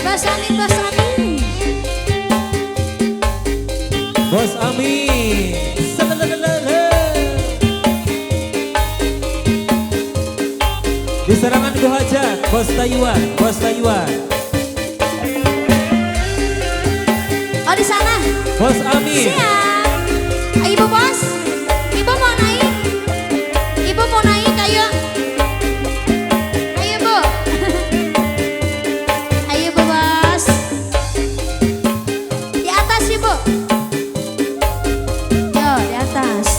Bos Amin, Bos Amin. Bos Amin. Di serangan Go Hajat, Bos Taiwan, Bos Taiwan. Oh di sana. Bos Amin. Siap. Ibu bos, ibu mau naik. Ibu mau naik, ayo. Ayo bu. Ayo bu bos. Di atas ibu. Yo di atas.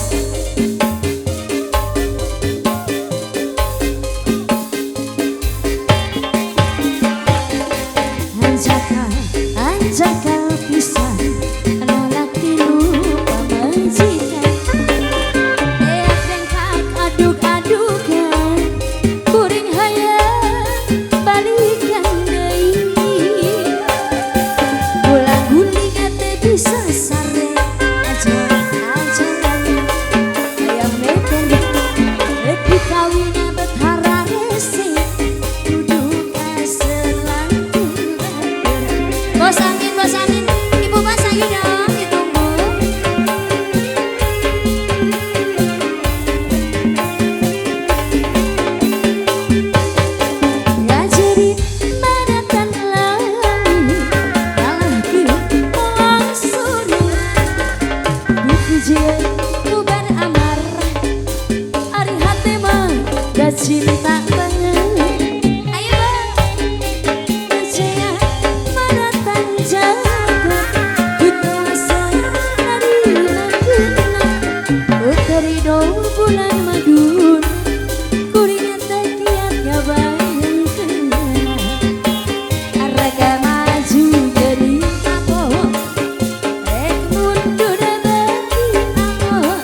Anjaka, anjaka pisan. Nolak lupa majikan. Eak dengkak aduk-adukan. Kuring hayang balikan deui. Ulah guling ate bisa sare. Ajaran hayang meten rek dikawina betara rese. Duduk aselangkung. Bos Amin, Bos Amin. Ibu bos ayo dong, ditunggu. Ya jadi manatan langit, malah kieu moang surut. Dipujian bubar amarah, ari hate mah da cinta banget. Ayo percaya manatan jaga, kutuasa narima kena. Utari do bulan madun, kuring teh kiat ngabayang kena. Araga maju jadi amon, rek mundur bagi amon.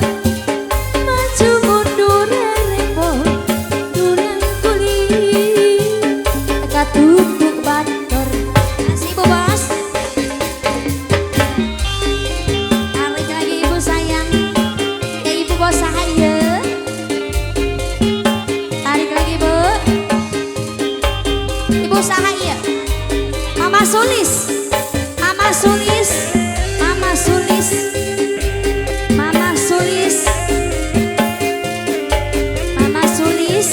Maju mundur repot, durang kulit. Katutuk bator, kasih bu bos. Tarik lagi ibu sayang, ya ibu bos sahaya. Tarik lagi bu, ibu sahaya. Mama Sulis, Mama Sulis, Mama Sulis, Mama Sulis, Mama Sulis.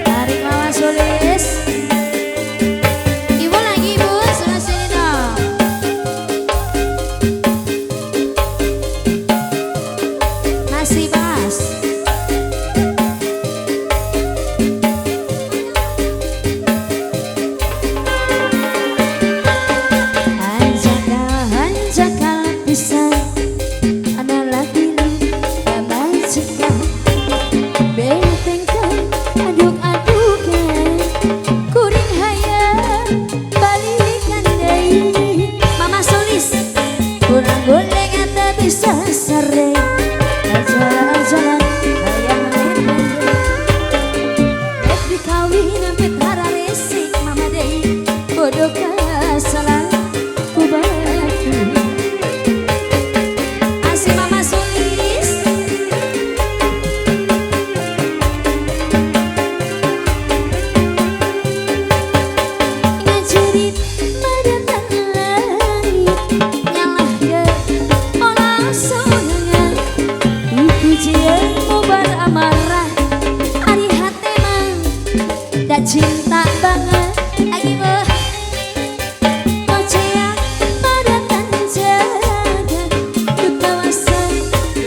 Tarik Mama Sulis. Ibu lagi ibu, sebelah sini dong. Masih pas. Anjaka, anjaka pisan. Ana lagi majikan. Betengkan aduk-adukan. Kuring hayang balikan deui. Mama Sulis, kurang goleng ate bisa sare. Ajaran hayang meten. Rek dikawin sampe tara resik mama deui. Bodoh kasalah ku batu. Asih Mama Sulis. Ngajerit manatan langit, nyalah ye olah sorangan. Dipujian bubar amarah, ari hate mah da cinta banget. Lagi bu. Ocea manatan jaga, kutawasa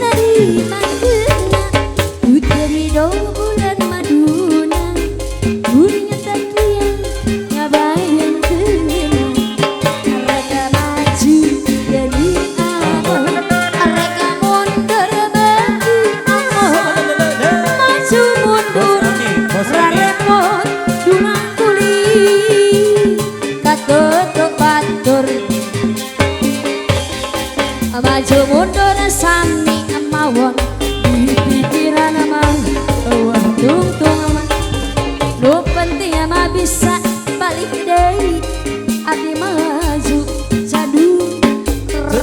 narima kena. Utari do bulan maduna, kuring teh kieu ngabayang kena. Araga maju jadi amon, araga mundur bagi amon. Maju mundur Bos Amin. rarepot durang kulit. Katutuk batur, maju mundur sami mawon. Di pikiran mah eueuh tungtung mah. Nu penting mah bisa balik deui. Abdi maju jadu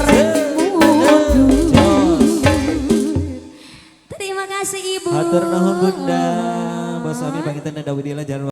rek mundur. Terima kasih ibu. Hatur nuhun Bunda. Bos Amin pangitan Daudi